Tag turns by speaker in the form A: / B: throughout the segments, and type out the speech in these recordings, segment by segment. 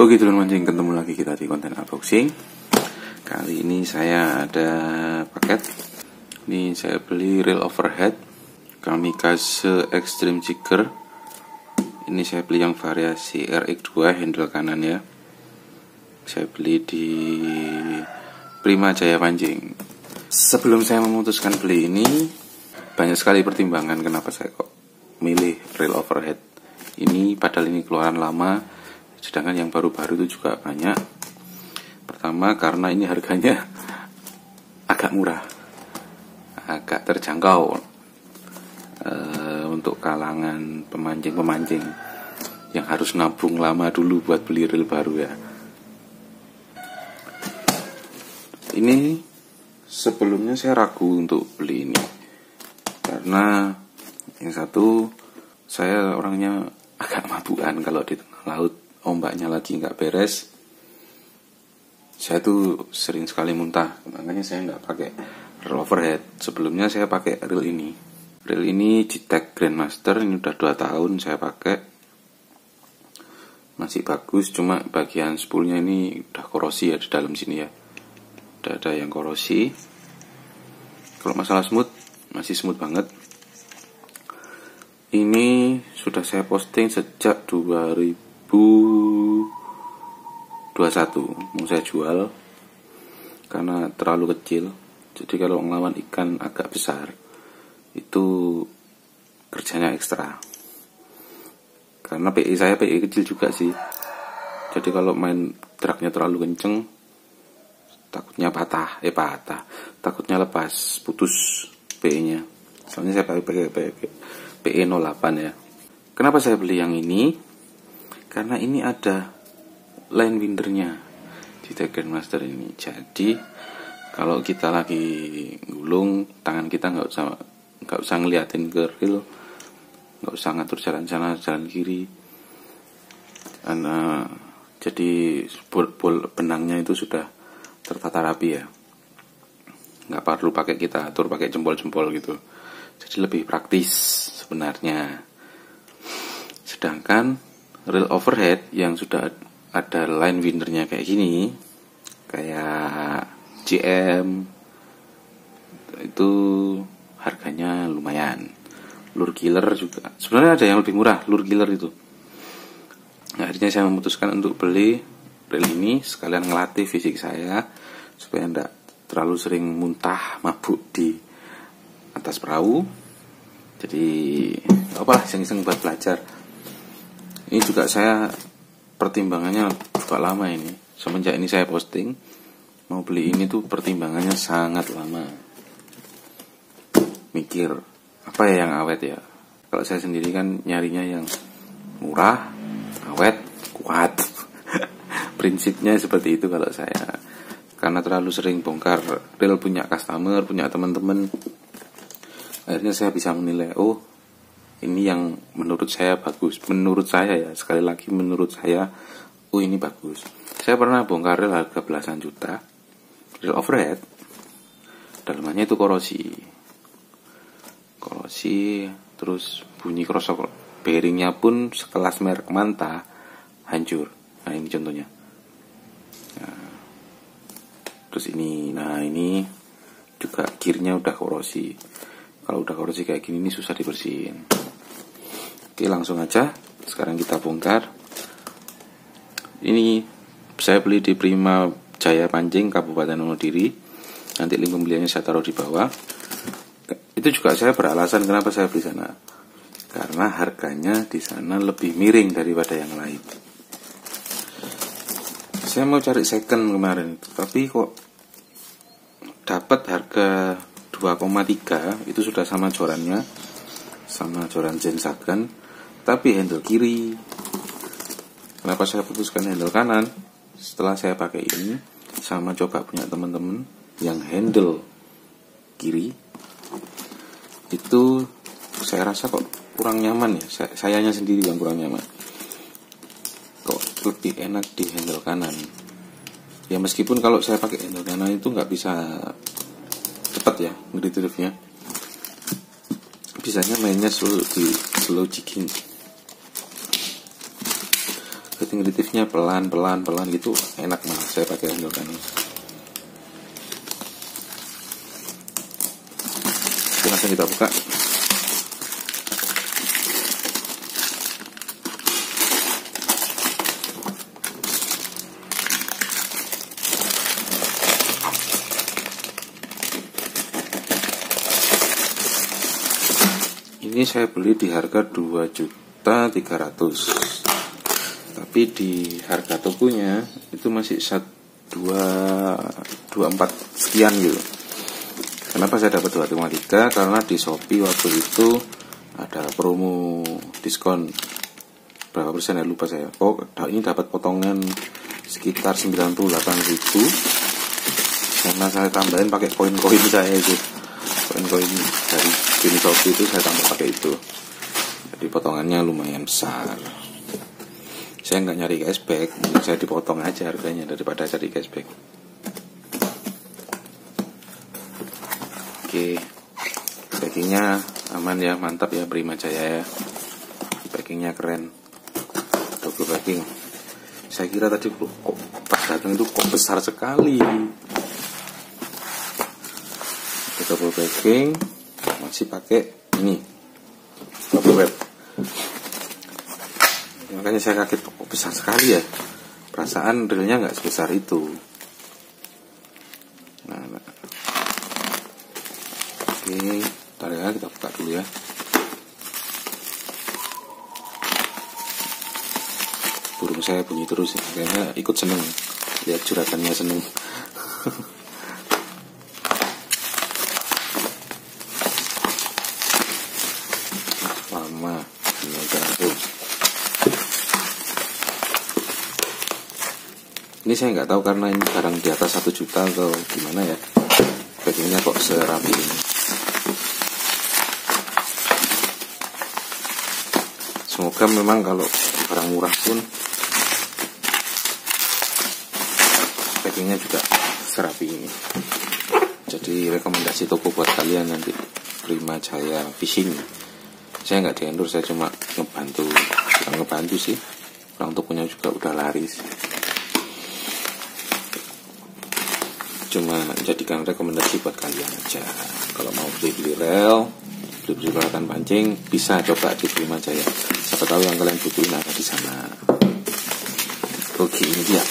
A: Oke dulur mancing, ketemu lagi kita di konten unboxing. Kali ini saya ada paket. Ini saya beli reel overhead Kamikaze Extreme Jigger. Ini saya beli yang variasi RX2 handle kanan ya. Saya beli di Prima Jaya Pancing. Sebelum saya memutuskan beli ini, banyak sekali pertimbangan kenapa saya kok milih reel overhead ini, padahal ini keluaran lama. Sedangkan yang baru-baru itu juga banyak. Pertama karena ini harganya agak murah, agak terjangkau untuk kalangan pemancing-pemancing yang harus nabung lama dulu buat beli reel baru ya. Ini sebelumnya saya ragu untuk beli ini karena yang satu, saya orangnya agak mabukan kalau di tengah laut ombaknya lagi nggak beres. Saya tuh sering sekali muntah, makanya saya nggak pakai reel overhead. Sebelumnya saya pakai reel ini. Reel ini G-Tech Grandmaster, ini udah 2 tahun saya pakai, masih bagus. Cuma bagian spoolnya ini udah korosi ya di dalam sini ya, udah ada yang korosi. Kalau masalah smooth, masih smooth banget. Ini sudah saya posting sejak 2021, mau saya jual karena terlalu kecil. Jadi kalau ngelawan ikan agak besar itu kerjanya ekstra, karena PE saya PE kecil juga sih. Jadi kalau main dragnya terlalu kenceng, takutnya takutnya lepas, putus PE nya. Soalnya saya pakai PE 08 ya. Kenapa saya beli yang ini? Karena ini ada line windernya di Grandmaster ini. Jadi kalau kita lagi gulung, tangan kita nggak usah ngeliatin ke reel, nggak usah ngatur jalan sana jalan kiri. Karena jadi benangnya itu sudah tertata rapi ya. Nggak perlu kita atur pakai jempol-jempol gitu. Jadi lebih praktis sebenarnya. Sedangkan reel overhead yang sudah ada line windernya kayak gini, kayak GM, itu harganya lumayan. Lure Killer juga sebenarnya ada yang lebih murah, Lure Killer itu. Nah, akhirnya saya memutuskan untuk beli reel ini, sekalian ngelatih fisik saya supaya tidak terlalu sering muntah mabuk di atas perahu. Jadi apalah, iseng-iseng buat belajar. Ini juga saya pertimbangannya juga lama ini. Semenjak ini saya posting mau beli ini tuh pertimbangannya sangat lama. Mikir apa ya yang awet ya. Kalau saya sendiri kan nyarinya yang murah, awet, kuat. Prinsipnya seperti itu kalau saya. Karena terlalu sering bongkar reel punya customer, punya teman-teman, akhirnya saya bisa menilai, oh ini yang menurut saya bagus. Menurut saya ya, sekali lagi menurut saya, oh ini bagus. Saya pernah bongkar reel harga belasan juta, reel overhead, dalamannya itu korosi, terus bunyi krosok bearingnya pun sekelas merek Manta hancur. Nah ini contohnya. Nah, terus ini juga gearnya udah korosi. Kalau udah korosi kayak gini ini susah dibersihin. Oke, langsung aja sekarang kita bongkar. Ini saya beli di Prima Jaya Pancing, Kabupaten Wonogiri. Nanti link pembeliannya saya taruh di bawah. Itu juga saya beralasan kenapa saya beli sana, karena harganya di sana lebih miring daripada yang lain. Saya mau cari second kemarin, tapi kok dapat harga 2,3, itu sudah sama jorannya, sama joran Zensagan, tapi handle kiri. Kenapa saya putuskan handle kanan? Setelah saya pakai ini sama coba punya teman-teman yang handle kiri, itu saya rasa kok kurang nyaman ya. Sayanya sendiri yang kurang nyaman. Kok lebih enak di handle kanan. Ya meskipun kalau saya pakai handle kanan itu nggak bisa cepat ya nge-retrieve-nya. Bisanya mainnya slow jigging. setting relatifnya pelan gitu, enak banget saya pakai handle ini. Oke, langsung kita buka. Ini saya beli di harga 2.300.000, tapi di harga tokonya itu masih 24 sekian gitu. Kenapa saya dapat 2,3? Karena di Shopee waktu itu ada promo diskon berapa persen ya, lupa saya. Oh, ini dapat potongan sekitar 98.000 karena saya tambahin pakai koin-koin saya itu. Koin-koin dari Shopee itu saya tambah pakai itu. Jadi potongannya lumayan besar. Saya nggak nyari cashback, saya dipotong aja harganya daripada cari cashback. Oke, packingnya aman ya, mantap ya, Prima Jaya ya. Packingnya keren, double packing. Saya kira tadi kok pas datang itu kok besar sekali. Double packing, masih pakai ini double wrap. Makanya saya kaget kok besar sekali ya. Perasaan realnya nggak sebesar itu. Nah. Oke, tarik ya, kita buka dulu ya. Burung saya bunyi terus ya, kayaknya ikut seneng. Lihat juragannya seneng. Lama ini terus. Ini saya nggak tahu karena ini barang di atas 1 juta atau gimana ya. Packingnya kok serapi ini. Semoga memang kalau barang murah pun packingnya juga serapi ini. Jadi rekomendasi toko buat kalian nanti, Prima Jaya Fishing. Saya nggak di-endorse, saya cuma ngebantu. Bukan ngebantu sih, orang tokonya juga udah laris. Cuma jadikan rekomendasi buat kalian aja. Kalau mau beli reel, beli peralatan pancing, bisa coba di Prima Jaya. Siapa tahu yang kalian butuhin ada di sana. Oke, ini dia.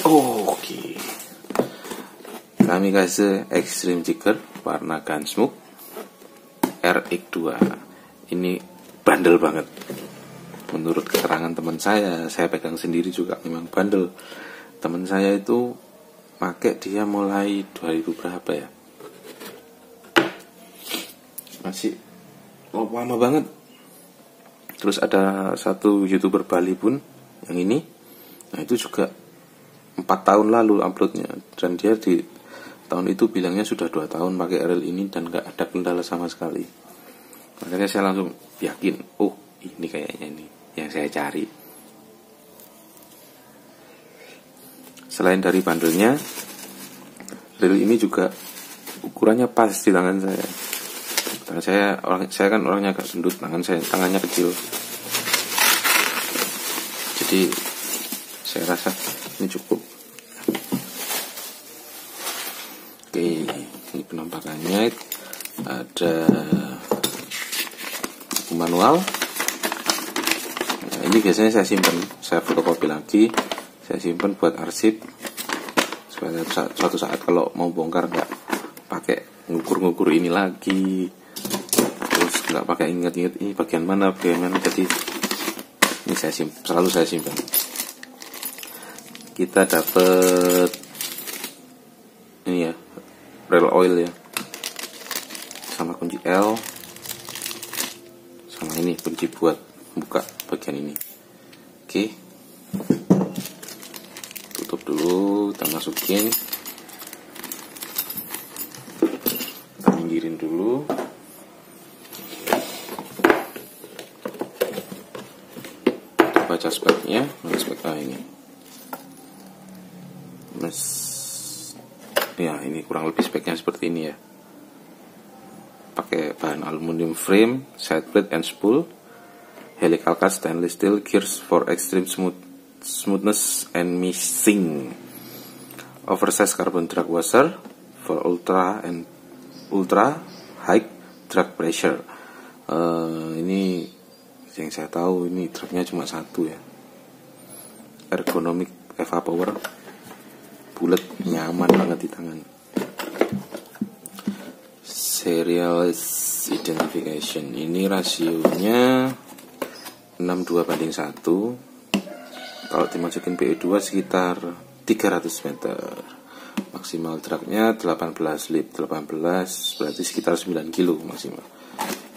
A: Oke. Kamikaze Extreme Jigger warna Gunsmoke RX2. Ini bandel banget. Menurut keterangan teman saya pegang sendiri juga memang bandel. Teman saya itu pakai dia mulai 2000 berapa ya, masih lama banget. Terus ada satu YouTuber Bali pun yang ini, nah itu juga 4 tahun lalu uploadnya, dan dia di tahun itu bilangnya sudah 2 tahun pakai reel ini dan gak ada kendala sama sekali. Makanya saya langsung yakin, oh ini kayaknya ini yang saya cari. Selain dari bandelnya, reel ini juga ukurannya pas di tangan saya. Karena saya kan orangnya agak gendut, tangannya kecil. Jadi saya rasa ini cukup. Oke, ini penampakannya. Ada buku manual. Nah, ini biasanya saya simpan, saya fotokopi lagi, saya simpan buat arsip. Supaya suatu saat kalau mau bongkar nggak pakai ngukur-ngukur ini lagi, terus nggak pakai ingat-ingat ini bagian mana. Jadi ini selalu saya simpan. Kita dapat ini ya, reel oil ya, sama kunci L, sama ini kunci buat buka bagian ini. Oke, tutup dulu, kita masukin, kita pinggirin dulu. Kita baca speknya, mana speknya ini. Ya, ini kurang lebih speknya seperti ini ya. Pakai bahan aluminium frame, side plate and spool, helical cast stainless steel gears for extreme smooth smoothness and missing. Oversized carbon drag washer for ultra high drag pressure. Ini yang saya tahu, ini dragnya cuma satu ya. Ergonomic EVA Power, bulat, nyaman banget di tangan. Serial identification, ini rasionya 62:1. Kalau dimasukin PE2 sekitar 300 meter. Maksimal dragnya 18 lip, 18 berarti sekitar 9 kilo maksimal.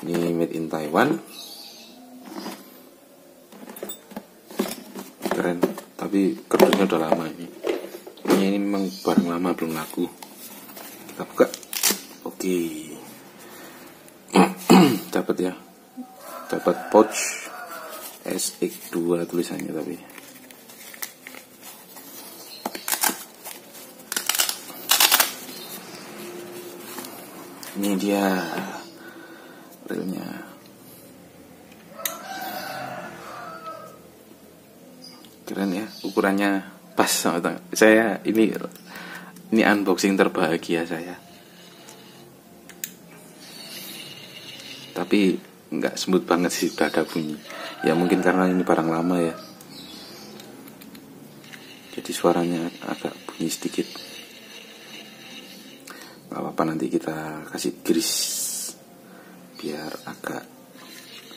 A: Ini made in Taiwan. Keren, tapi kerdusnya udah lama ini. Ini memang barang lama, belum laku. Kita buka. Oke. Dapat ya. Dapat pouch SX2 tulisannya tapi. Ini dia reelnya. Keren ya, ukurannya pas sama tangan. Saya ini unboxing terbahagia saya. Tapi nggak smooth banget sih, udah ada bunyi. Ya mungkin karena ini barang lama ya. Jadi suaranya agak bunyi sedikit. Gak apa-apa, nanti kita kasih grease biar agak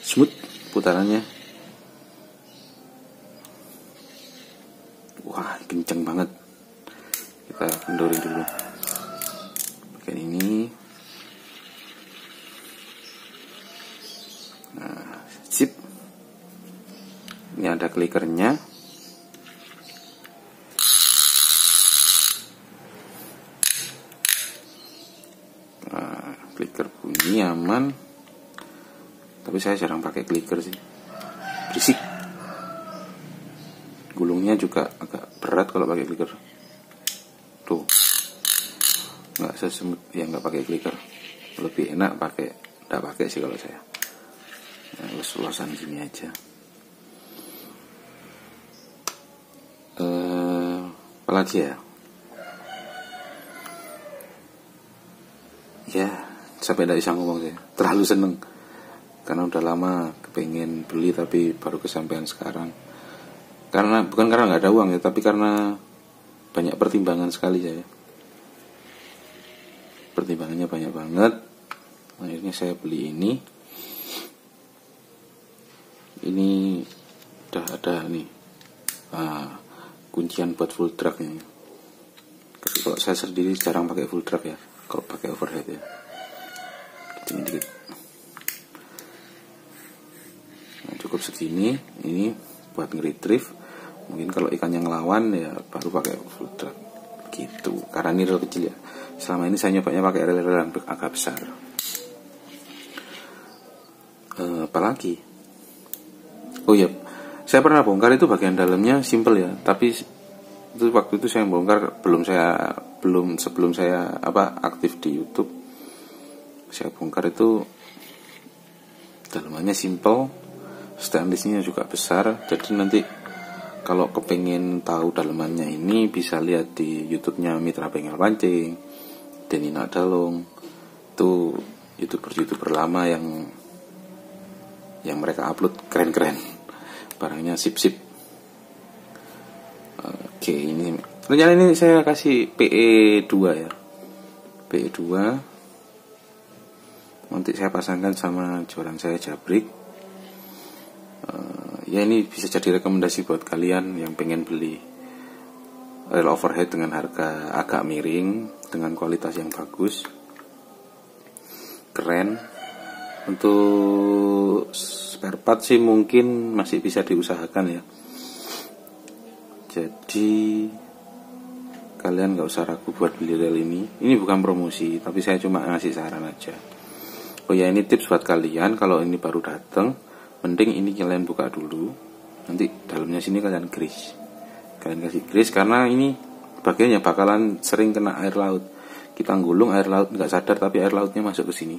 A: smooth putarannya. Wah, kenceng banget. Kita kendorin dulu. Bagian ini. Nah, sip. Ini ada klikernya. Clicker bunyi aman, tapi saya jarang pakai clicker sih, berisik. Gulungnya juga agak berat kalau pakai clicker. Tuh, nggak sesemut yang nggak pakai clicker. Lebih enak nggak pakai sih kalau saya. Nah, los-losan gini aja. Apalagi ya? Ya, sampai tidak bisa ngomong saya, terlalu seneng karena udah lama kepengen beli tapi baru kesampaian sekarang. Karena bukan karena nggak ada uang ya, tapi karena banyak pertimbangan sekali saya. Pertimbangannya banyak banget. Akhirnya saya beli ini. Ini udah ada nih kuncian buat full dragnya. Kalau saya sendiri jarang pakai full drag ya, kalau pakai overhead ya. Dikit. Nah, cukup segini. Ini buat nge-retrieve. Mungkin kalau ikannya ngelawan ya baru pakai full drag gitu. Karena ini reel kecil ya. Selama ini saya nyobanya pakai reel yang agak besar. Apalagi? Oh iya, saya pernah bongkar itu bagian dalamnya simple ya. Tapi itu waktu itu saya bongkar sebelum saya aktif di YouTube. Saya bongkar itu dalamannya simple, stainlessnya juga besar. Jadi nanti kalau kepengen tahu dalamannya ini bisa lihat di YouTube-nya Mitra Bengkel Pancing, Denny Nadalong. Itu YouTuber lama yang mereka upload keren-keren, barangnya sip-sip. Oke, ini rencana ini saya kasih PE2 ya, PE2. Nanti saya pasangkan sama joran saya jabrik. Ya ini bisa jadi rekomendasi buat kalian yang pengen beli reel overhead dengan harga agak miring, dengan kualitas yang bagus, keren. Untuk spare part sih mungkin masih bisa diusahakan ya. Jadi kalian gak usah ragu buat beli reel ini. Ini bukan promosi, tapi saya cuma ngasih saran aja. Oh ya, ini tips buat kalian kalau ini baru datang, mending ini kalian buka dulu. Nanti dalamnya sini kalian grease. Kalian kasih grease karena ini bagiannya bakalan sering kena air laut. Kita gulung air laut nggak sadar tapi air lautnya masuk ke sini.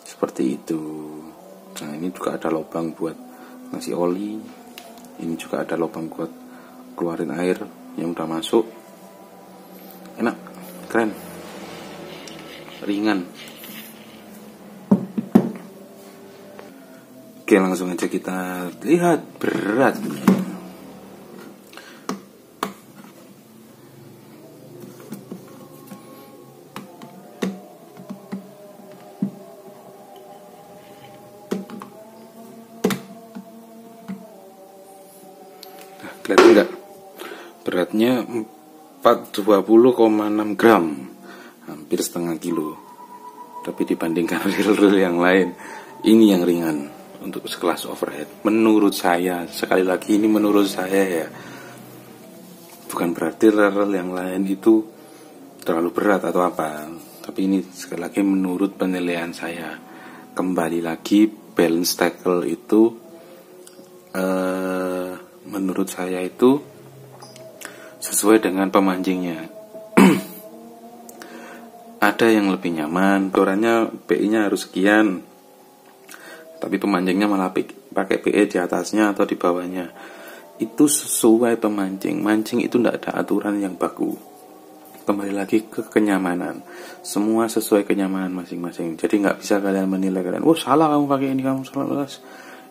A: Seperti itu. Nah, ini juga ada lubang buat ngasih oli. Ini juga ada lubang buat keluarin air yang udah masuk. Enak, keren, ringan. Oke, langsung aja kita lihat beratnya. Nah, kelihatan nggak? Beratnya 420,6 gram, hampir setengah kilo. Tapi dibandingkan reel-reel yang lain, ini yang ringan untuk sekelas overhead. Menurut saya, sekali lagi ini menurut saya ya, bukan berarti reel yang lain itu terlalu berat atau apa. Tapi ini sekali lagi menurut penilaian saya. Kembali lagi, balance tackle itu menurut saya itu sesuai dengan pemancingnya. Ada yang lebih nyaman, aturannya PI-nya harus sekian, tapi pemancingnya malah pakai PE di atasnya atau di bawahnya. Itu sesuai pemancing. Mancing itu tidak ada aturan yang baku. Kembali lagi ke kenyamanan. Semua sesuai kenyamanan masing-masing. Jadi nggak bisa kalian menilai kalian, "Oh salah kamu pakai ini, kamu salah."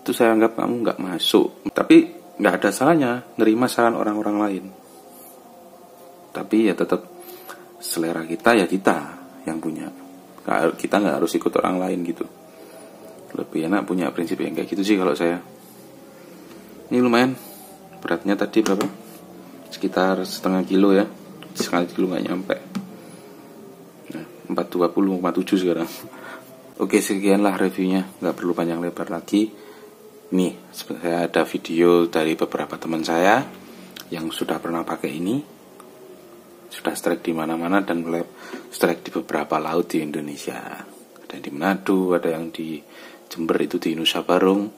A: Itu saya anggap kamu nggak masuk. Tapi nggak ada salahnya nerima saran orang-orang lain. Tapi ya tetap selera kita ya kita yang punya. Kita nggak harus ikut orang lain gitu. Lebih enak punya prinsip yang kayak gitu sih kalau saya. Ini lumayan. Beratnya tadi berapa? Sekitar setengah kilo ya. Setengah kilo nggak nyampe. Nah, 420,7 sekarang. Oke, sekianlah reviewnya. Nggak perlu panjang lebar lagi. Nih, saya ada video dari beberapa teman saya yang sudah pernah pakai ini. Sudah strike di mana-mana dan strike di beberapa laut di Indonesia. Ada yang di Manado, ada yang di Jember itu di Nusa Barung,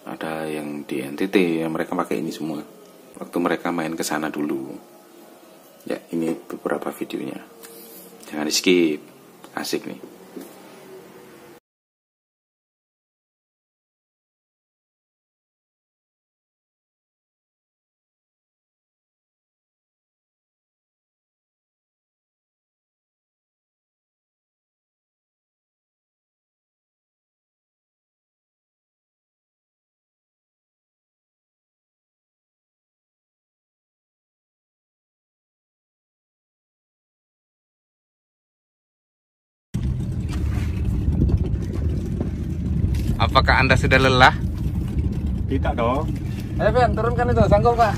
A: ada yang di NTT, yang mereka pakai ini semua. Waktu mereka main ke sana dulu. Ya, ini beberapa videonya. Jangan di skip, asik nih. Apakah Anda sudah lelah?
B: Tidak dong.
C: Ayo Ben, turunkan itu, sanggup Pak.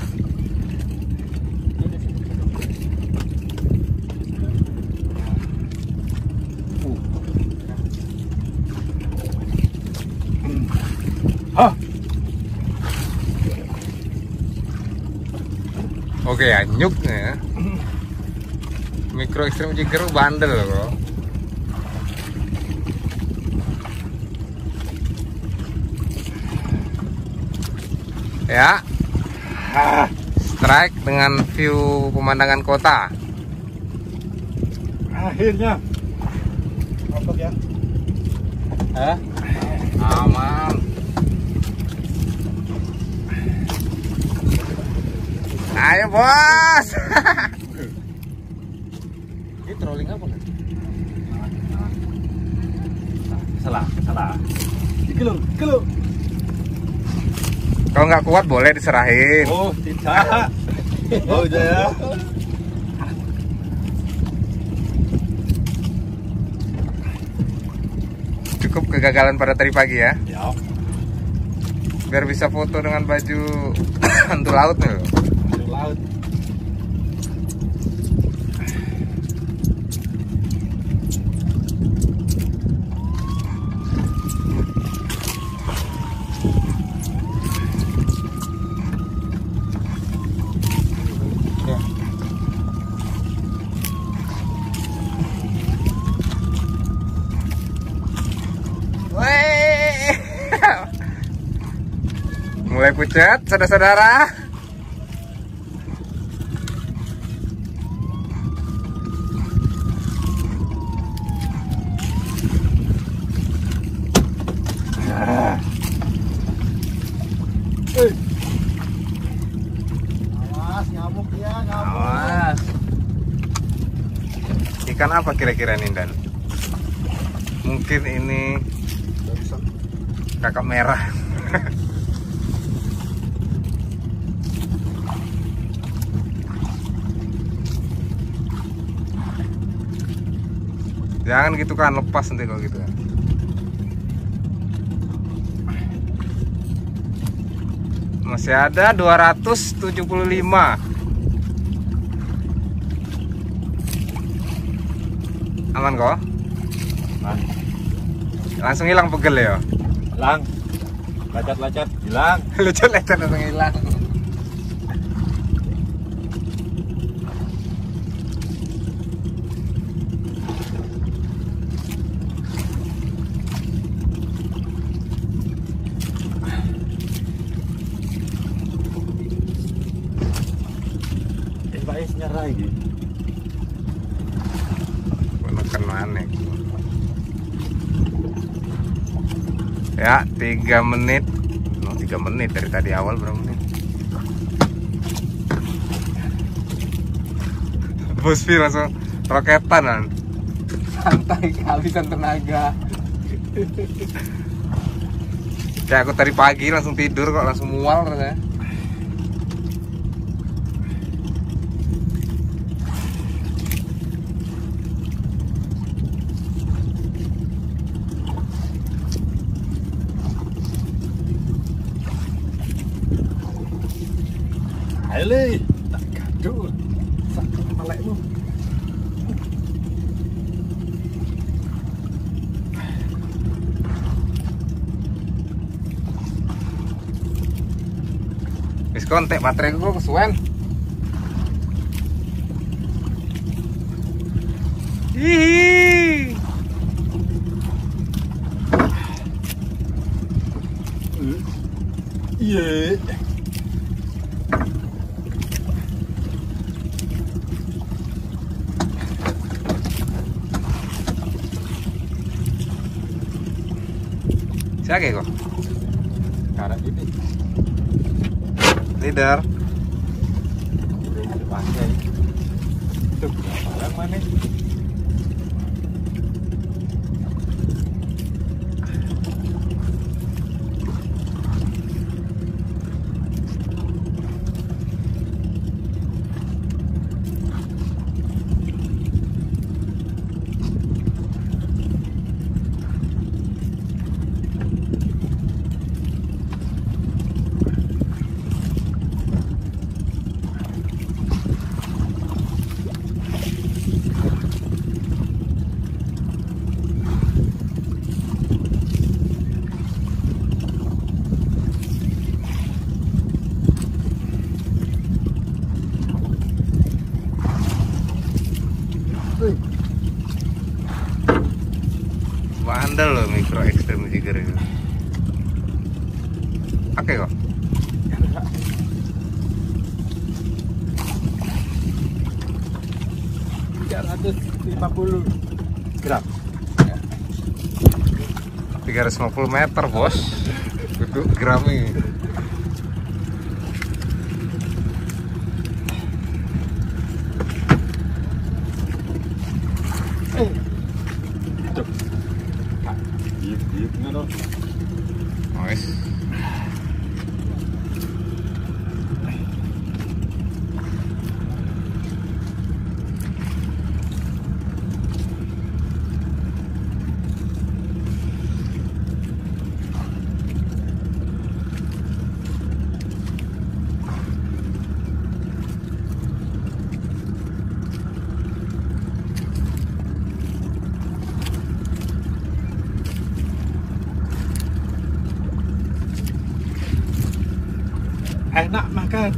B: Oke, anyuk ya. Mikro ekstrim jigger bandel loh. Ya, strike dengan view pemandangan kota.
C: Akhirnya. Mantap ya.
B: Aman. Ayo bos.
C: Ini trolling apa kan?
B: Salah.
C: Kilo.
B: Kalau nggak kuat boleh diserahin.
C: Oh, tidak. Oh, udah ya.
B: Cukup kegagalan pada tadi pagi ya.
C: Ya.
B: Biar bisa foto dengan baju hantu laut nih.
C: Di laut.
B: Mulai pucat, saudara-saudara. Awas. Ikan apa kira-kira nih, Dan? Mungkin ini kakap merah. Jangan gitu kan, lepas nanti kalau gitu kan. Masih ada 275. Aman kok?
C: Nah,
B: Langsung hilang pegel ya?
C: hilang. Lacet-lacet, hilang.
B: Lecet-lecet langsung hilang.
C: Pak Is nyerah iki.
B: Menekan mana? Ya, 3 menit. 3 menit dari tadi awal berapa menit? Bos Pi langsung roketan kan. Santai, kehabisan tenaga. Kayak aku tadi pagi langsung tidur kok, langsung mual rasanya.
C: Ayo le, tak gaduh. Sakit kepalakmu.
B: Wis kontek baterai gue kesuwen. Hihi.
C: Iya.
B: Siapa kok?
C: Karet ini.
B: Leader.
C: Udah dipakai. Tuh, barang mana?
B: Bandel loh mikro ekstrem jigger itu. Oke kok.
C: Gram.
B: 350 meter bos. Duduk gram ini. Nice.
C: Enak makan,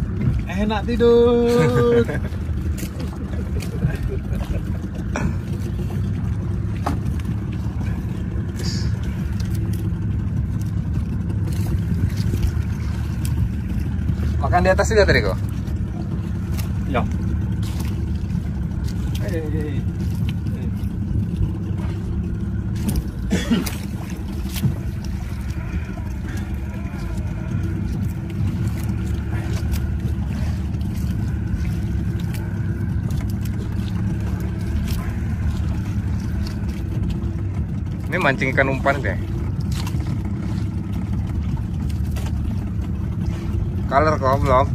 C: enak tidur.
B: Makan di atas juga tadi kok.
C: Ya.
B: Ini mancing ikan umpan deh. Color kok belum?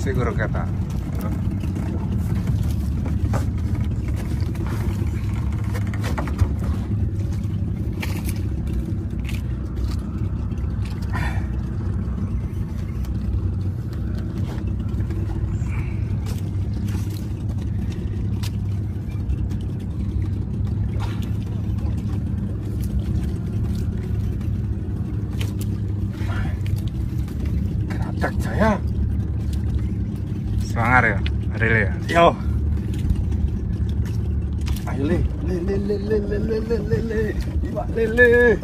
B: Si guru kata.
C: Keratak saya.
B: Semangar ya, Rile ya.
C: Yo. Ayo le. Iwak lele.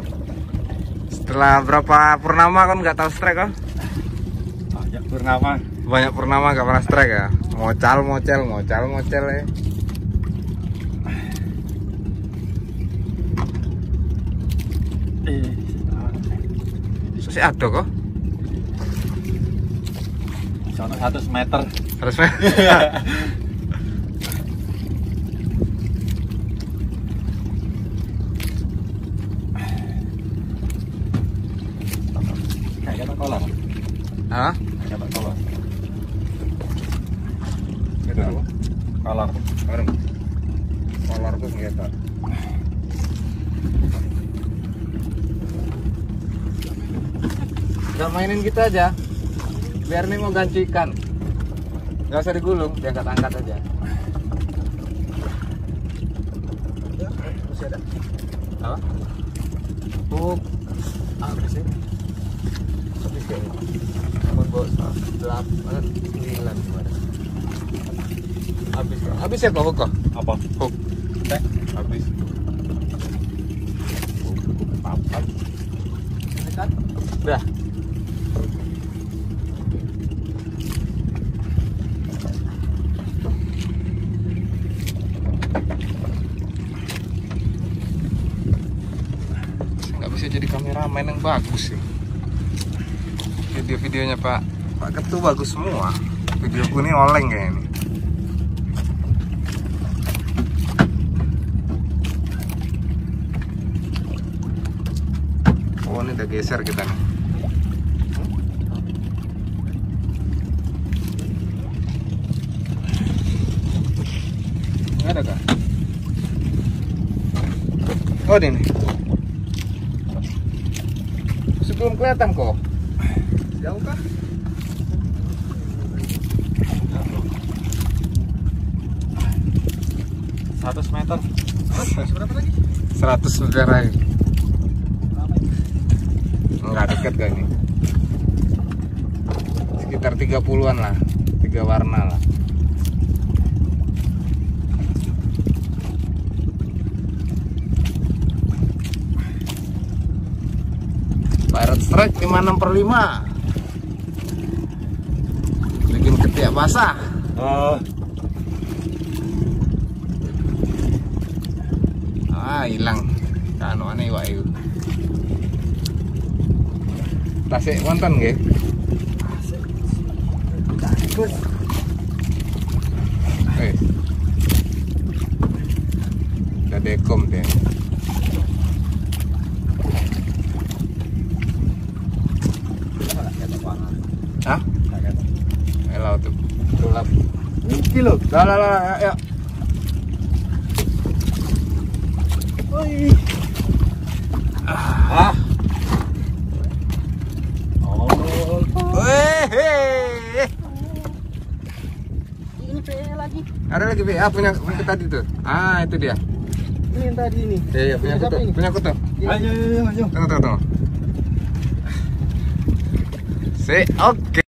B: Setelah berapa purnama kan nggak tahu strike kan?
C: Banyak purnama.
B: Banyak purnama nggak pernah strike ya. Ngocel ya. Masih ada kok.
C: Sono 100 meter.
B: Harusnya.
C: Kayak apa kolor?
B: Hah?
C: Kayak apa kolor?
B: Gitu apa?
C: Kolor.
B: Kolor tuh gitu. Udah mainin kita aja. Biar nih mau ganti ikan. Gak usah digulung, diangkat-angkat aja.
C: Masih ada?
B: Apa? Oh, habis ya? Habis kayaknya. Namun bawa 9 gimana? Habis ya? Habis ya kok hook?
C: Apa?
B: Hook. Habis.
C: Papat. Ini kan?
B: Udah. Nggak bisa jadi kameramen yang bagus sih. Video-videonya Pak Ketu bagus semua. Videoku ini oleng kayak ini. Oh ini udah geser kita nih. Nggak ada kah? Oh ini nih. Belum kelihatan kok. Jauh kah?
C: Seratus meter. Berapa lagi?
B: 100 meter lagi. Enggak dekat kan ini. Sekitar 30-an lah. 3 warna lah. Pirate Strike 56/5. Bikin ketiak basah. Hilang. Kanu aneh wae. Tasik wonten nggih.
C: Bagus.
B: Udah dekom deh. Hah? Elah tuh. Sulap.
C: Kilo.
B: Lah, ya.
C: Oi.
B: Ah.
C: Oh. Ini PE lagi.
B: Ada lagi PA punya tadi tuh. Ah, itu dia.
C: Ini yang tadi ini.
B: Iya, punya kutu. Punya kutu.
C: Ayo.
B: Tunggu. Oke.